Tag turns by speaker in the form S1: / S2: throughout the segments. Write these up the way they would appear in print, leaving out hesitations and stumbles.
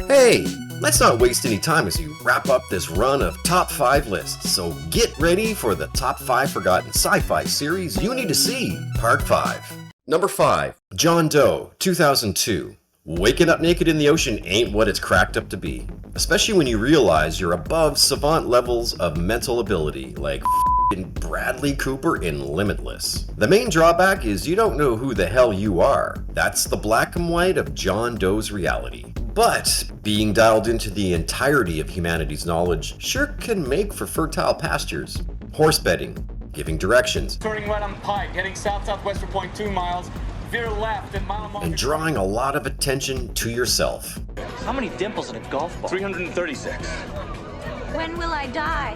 S1: Hey, let's not waste any time as we wrap up this run of top 5 lists, so get ready for the top 5 forgotten sci-fi series you need to see, part 5. Number 5, John Doe, 2002. Waking up naked in the ocean ain't what it's cracked up to be, especially when you realize you're above savant levels of mental ability, like f***ing Bradley Cooper in Limitless. The main drawback is you don't know who the hell you are. That's the black and white of John Doe's reality. But being dialed into the entirety of humanity's knowledge sure can make for fertile pastures. Horse betting, giving directions,
S2: Turning right on Pike, heading south-southwest for 0.2 miles, veer left at mile
S1: and drawing a lot of attention to yourself.
S3: How many dimples in a golf ball?
S2: 336.
S4: When will I die?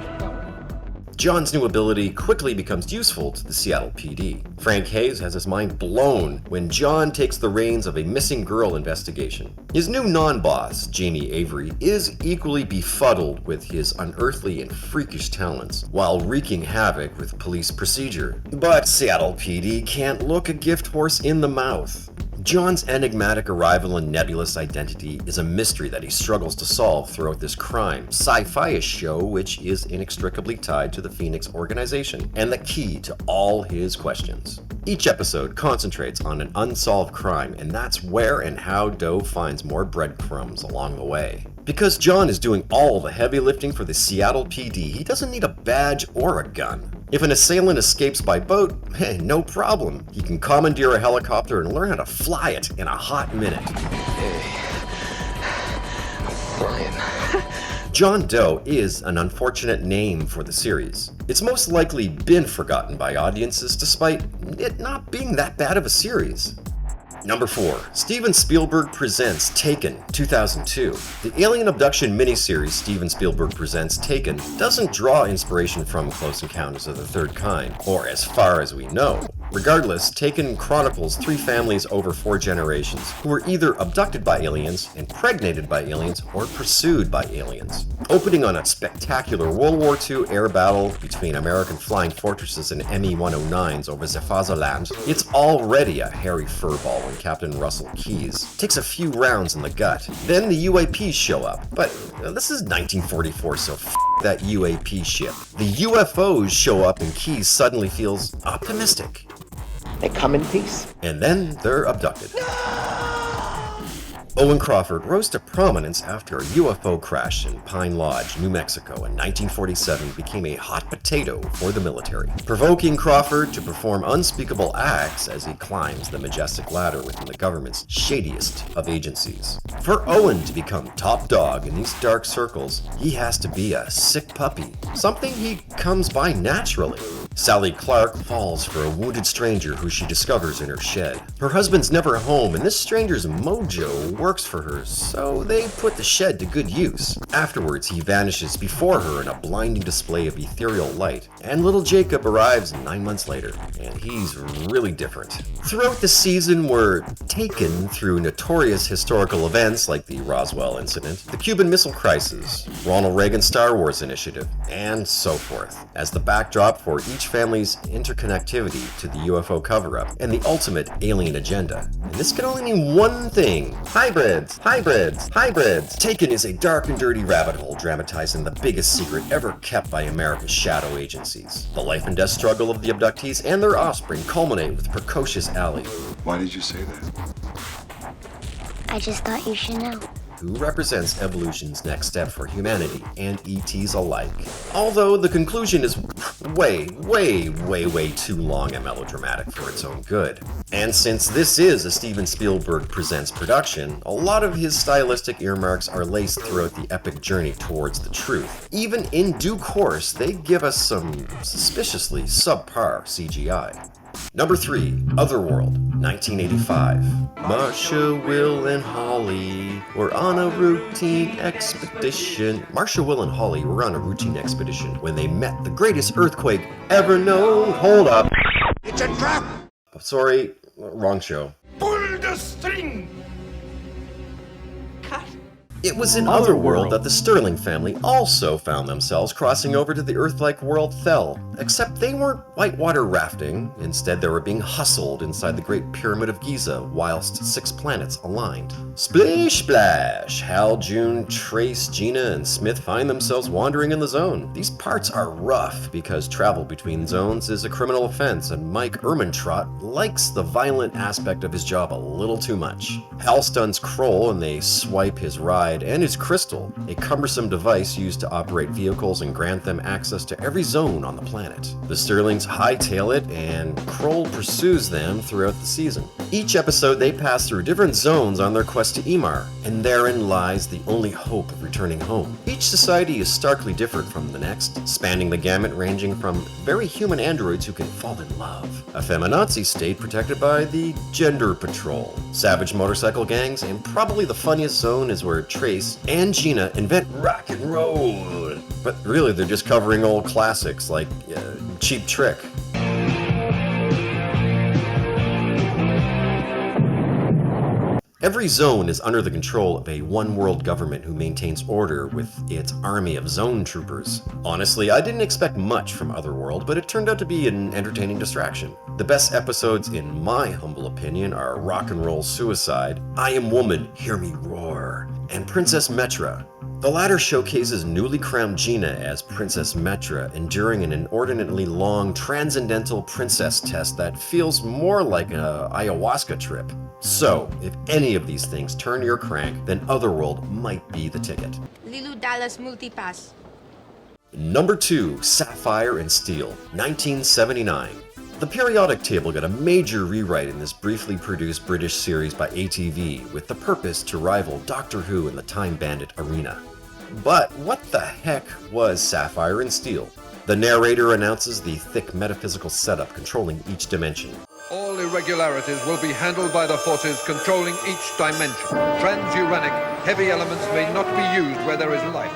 S1: John's new ability quickly becomes useful to the Seattle PD. Frank Hayes has his mind blown when John takes the reins of a missing girl investigation. His new non-boss, Jamie Avery, is equally befuddled with his unearthly and freakish talents, while wreaking havoc with police procedure. But Seattle PD can't look a gift horse in the mouth. John's enigmatic arrival and nebulous identity is a mystery that he struggles to solve throughout this crime sci-fi-ish show, which is inextricably tied to the Phoenix organization and the key to all his questions. Each episode concentrates on an unsolved crime, and that's where and how Doe finds more breadcrumbs along the way. Because John is doing all the heavy lifting for the Seattle PD, he doesn't need a badge or a gun. If an assailant escapes by boat, hey, no problem. He can commandeer a helicopter and learn how to fly it in a hot minute. John Doe is an unfortunate name for the series. It's most likely been forgotten by audiences despite it not being that bad of a series. Number 4, Steven Spielberg Presents Taken, 2002. The alien abduction miniseries Steven Spielberg Presents Taken doesn't draw inspiration from Close Encounters of the Third Kind, or as far as we know. Regardless, Taken chronicles 3 families over 4 generations who were either abducted by aliens, impregnated by aliens, or pursued by aliens. Opening on a spectacular World War II air battle between American flying fortresses and Me-109s over Zefazaland, it's already a hairy furball when Captain Russell Keyes takes a few rounds in the gut. Then the UAPs show up, but this is 1944, so that UAP shit. The UFOs show up and Keyes suddenly feels optimistic.
S5: They come in peace.
S1: And then they're abducted. Owen Crawford rose to prominence after a UFO crash in Pine Lodge, New Mexico in 1947 became a hot potato for the military, provoking Crawford to perform unspeakable acts as he climbs the majestic ladder within the government's shadiest of agencies. For Owen to become top dog in these dark circles, he has to be a sick puppy, something he comes by naturally. Sally Clark falls for a wounded stranger who she discovers in her shed. Her husband's never home, and this stranger's mojo works for her, so they put the shed to good use. Afterwards, he vanishes before her in a blinding display of ethereal light, and little Jacob arrives 9 months later, and he's really different. Throughout the season, we're taken through notorious historical events like the Roswell incident, the Cuban Missile Crisis, Ronald Reagan's Star Wars initiative, and so forth, as the backdrop for each family's interconnectivity to the UFO cover-up and the ultimate alien agenda. And this can only mean one thing: hybrids, hybrids, hybrids. Taken is a dark and dirty rabbit hole dramatizing the biggest secret ever kept by America's shadow agencies. The life and death struggle of the abductees and their offspring culminate with precocious Allie.
S6: Why did you say that?
S4: I just thought you should know.
S1: Who represents evolution's next step for humanity and ETs alike. Although the conclusion is way too long and melodramatic for its own good. And since this is a Steven Spielberg Presents production, a lot of his stylistic earmarks are laced throughout the epic journey towards the truth. Even in due course, they give us some suspiciously subpar CGI. Number 3, Otherworld, 1985. Marsha, Will, and Holly were on a routine expedition. Marsha, Will, and Holly were on a routine expedition when they met the greatest earthquake ever known. Hold up.
S6: It's a trap!
S1: Sorry, wrong show.
S2: Pull the string! Cut.
S1: It was in Otherworld that the Sterling family also found themselves crossing over to the Earth-like world Thel, except they weren't whitewater rafting. Instead, they were being hustled inside the Great Pyramid of Giza whilst 6 planets aligned. Splish splash! Hal, June, Trace, Gina, and Smith find themselves wandering in the zone. These parts are rough because travel between zones is a criminal offense, and Mike Ehrmantraut likes the violent aspect of his job a little too much. Hal stuns Kroll and they swipe his ride and his crystal, a cumbersome device used to operate vehicles and grant them access to every zone on the planet. The Sterlings hightail it, and Kroll pursues them throughout the season. Each episode they pass through different zones on their quest to Emar, and therein lies the only hope of returning home. Each society is starkly different from the next, spanning the gamut ranging from very human androids who can fall in love, a feminazi state protected by the Gender Patrol, savage motorcycle gangs, and probably the funniest zone is where Trace and Gina invent rock and roll. But really, they're just covering old classics like Cheap Trick. Every zone is under the control of a one-world government who maintains order with its army of zone troopers. Honestly, I didn't expect much from Otherworld, but it turned out to be an entertaining distraction. The best episodes, in my humble opinion, are Rock and Roll Suicide, I Am Woman, Hear Me Roar, and Princess Metra. The latter showcases newly crowned Gina as Princess Metra, enduring an inordinately long transcendental princess test that feels more like an ayahuasca trip. So, if any of these things turn your crank, then Otherworld might be the ticket.
S7: Lilu Dallas Multipass.
S1: Number 2, Sapphire and Steel, 1979. The periodic table got a major rewrite in this briefly produced British series by ATV with the purpose to rival Doctor Who in the Time Bandit arena. But what the heck was Sapphire and Steel? The narrator announces the thick metaphysical setup controlling each dimension.
S8: All irregularities will be handled by the forces controlling each dimension. Transuranic, heavy elements may not be used where there is life.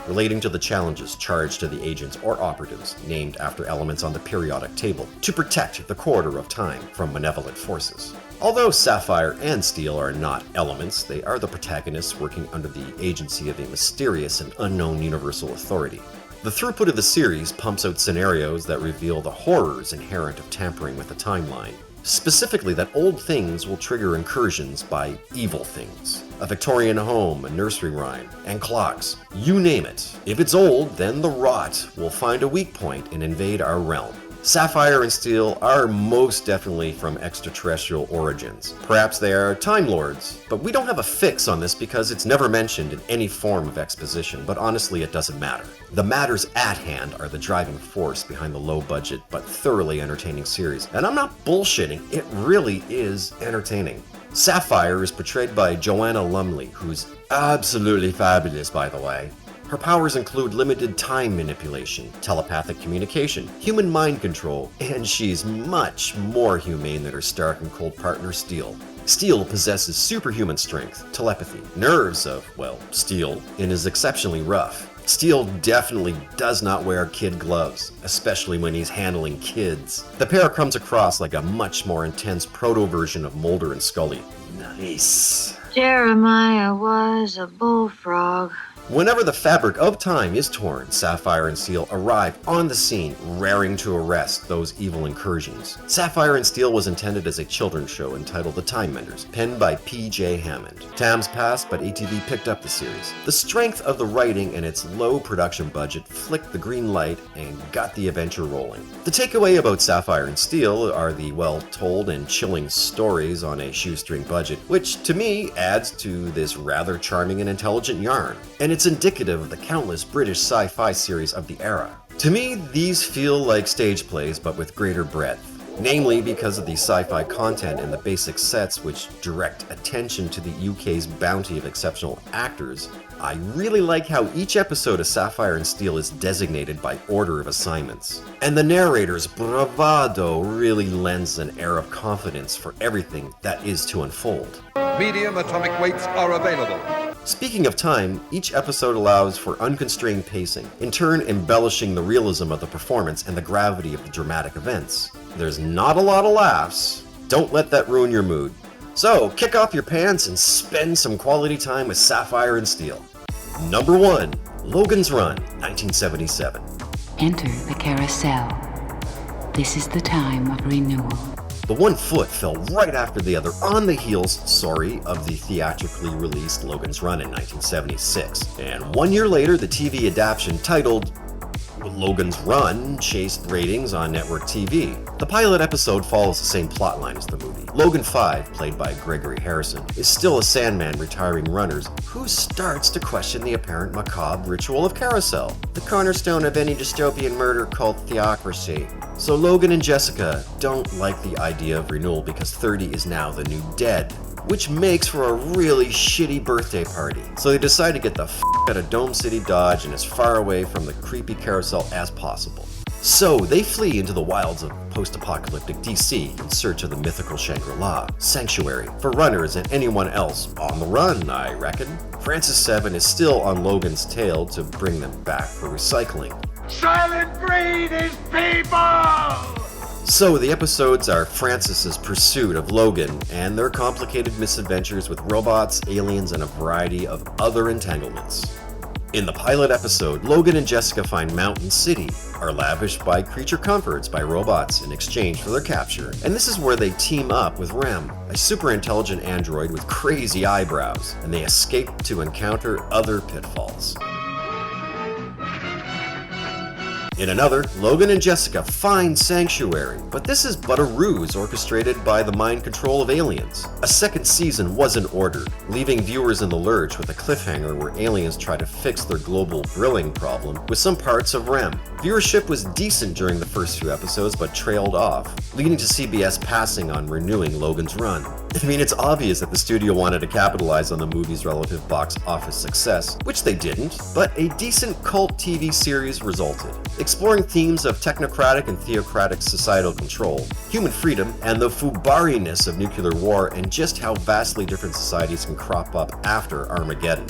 S1: Relating to the challenges charged to the agents or operatives, named after elements on the periodic table, to protect the corridor of time from malevolent forces. Although Sapphire and Steel are not elements, they are the protagonists working under the agency of a mysterious and unknown universal authority. The throughput of the series pumps out scenarios that reveal the horrors inherent of tampering with the timeline. Specifically that old things will trigger incursions by evil things. A Victorian home, a nursery rhyme, and clocks. You name it. If it's old, then the rot will find a weak point and invade our realm. Sapphire and Steel are most definitely from extraterrestrial origins. Perhaps they are Time Lords, but we don't have a fix on this because it's never mentioned in any form of exposition, but honestly it doesn't matter. The matters at hand are the driving force behind the low-budget but thoroughly entertaining series, and I'm not bullshitting, it really is entertaining. Sapphire is portrayed by Joanna Lumley, who's absolutely fabulous by the way. Her powers include limited time manipulation, telepathic communication, human mind control, and she's much more humane than her stark and cold partner Steel. Steel possesses superhuman strength, telepathy, nerves of, well, steel, and is exceptionally rough. Steel definitely does not wear kid gloves, especially when he's handling kids. The pair comes across like a much more intense proto-version of Mulder and Scully. Nice.
S9: Jeremiah was a bullfrog.
S1: Whenever the fabric of time is torn, Sapphire and Steel arrive on the scene, raring to arrest those evil incursions. Sapphire and Steel was intended as a children's show entitled The Time Menders, penned by P.J. Hammond. Times passed, but ATV picked up the series. The strength of the writing and its low production budget flicked the green light and got the adventure rolling. The takeaway about Sapphire and Steel are the well-told and chilling stories on a shoestring budget, which to me adds to this rather charming and intelligent yarn. And it's indicative of the countless British sci-fi series of the era. To me, these feel like stage plays but with greater breadth. Namely because of the sci-fi content and the basic sets which direct attention to the UK's bounty of exceptional actors. I really like how each episode of Sapphire and Steel is designated by order of assignments. And the narrator's bravado really lends an air of confidence for everything that is to unfold.
S8: Medium atomic weights are available.
S1: Speaking of time, each episode allows for unconstrained pacing, in turn embellishing the realism of the performance and the gravity of the dramatic events. There's not a lot of laughs. Don't let that ruin your mood. So, kick off your pants and spend some quality time with Sapphire and Steel. Number 1. Logan's Run, 1977.
S10: Enter the carousel. This is the time of renewal.
S1: The one foot fell right after the other on the heels, of the theatrically released Logan's Run in 1976. And 1 year later, the TV adaptation titled Logan's Run chased ratings on network TV. The pilot episode follows the same plotline as the movie. Logan 5, played by Gregory Harrison, is still a Sandman retiring runners who starts to question the apparent macabre ritual of carousel, the cornerstone of any dystopian murder cult theocracy. So Logan and Jessica don't like the idea of renewal because 30 is now the new dead, which makes for a really shitty birthday party. So they decide to get the f*** out of Dome City, Dodge and as far away from the creepy carousel as possible. So they flee into the wilds of post-apocalyptic DC in search of the mythical Shangri-La, sanctuary for runners and anyone else on the run, I reckon. Francis 7 is still on Logan's tail to bring them back for recycling.
S6: Silent breed is people!
S1: So the episodes are Francis's pursuit of Logan and their complicated misadventures with robots, aliens, and a variety of other entanglements. In the pilot episode, Logan and Jessica find Mountain City, are lavished by creature comforts by robots in exchange for their capture, and this is where they team up with Rem, a super intelligent android with crazy eyebrows, and they escape to encounter other pitfalls. In another, Logan and Jessica find Sanctuary, but this is but a ruse orchestrated by the mind control of aliens. A second season wasn't ordered, leaving viewers in the lurch with a cliffhanger where aliens try to fix their global grilling problem with some parts of Rem. Viewership was decent during the first few episodes, but trailed off, leading to CBS passing on renewing Logan's Run. I mean, it's obvious that the studio wanted to capitalize on the movie's relative box office success, which they didn't, but a decent cult TV series resulted, exploring themes of technocratic and theocratic societal control, human freedom, and the foobarriness of nuclear war, and just how vastly different societies can crop up after Armageddon.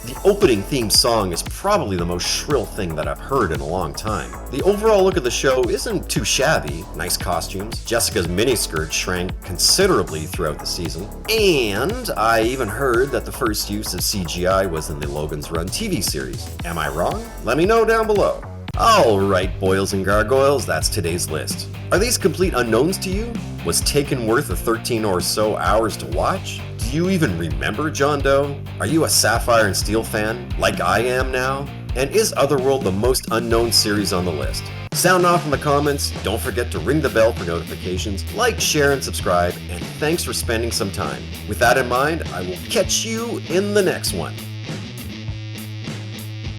S1: The opening theme song is probably the most shrill thing that I've heard in a long time. The overall look of the show isn't too shabby, nice costumes, Jessica's miniskirt shrank considerably throughout the season, and I even heard that the first use of CGI was in the Logan's Run TV series. Am I wrong? Let me know down below. Alright, boils and gargoyles, that's today's list. Are these complete unknowns to you? Was Taken worth the 13 or so hours to watch? Do you even remember John Doe? Are you a Sapphire and Steel fan, like I am now? And is Otherworld the most unknown series on the list? Sound off in the comments, don't forget to ring the bell for notifications, like, share, and subscribe, and thanks for spending some time. With that in mind, I will catch you in the next one.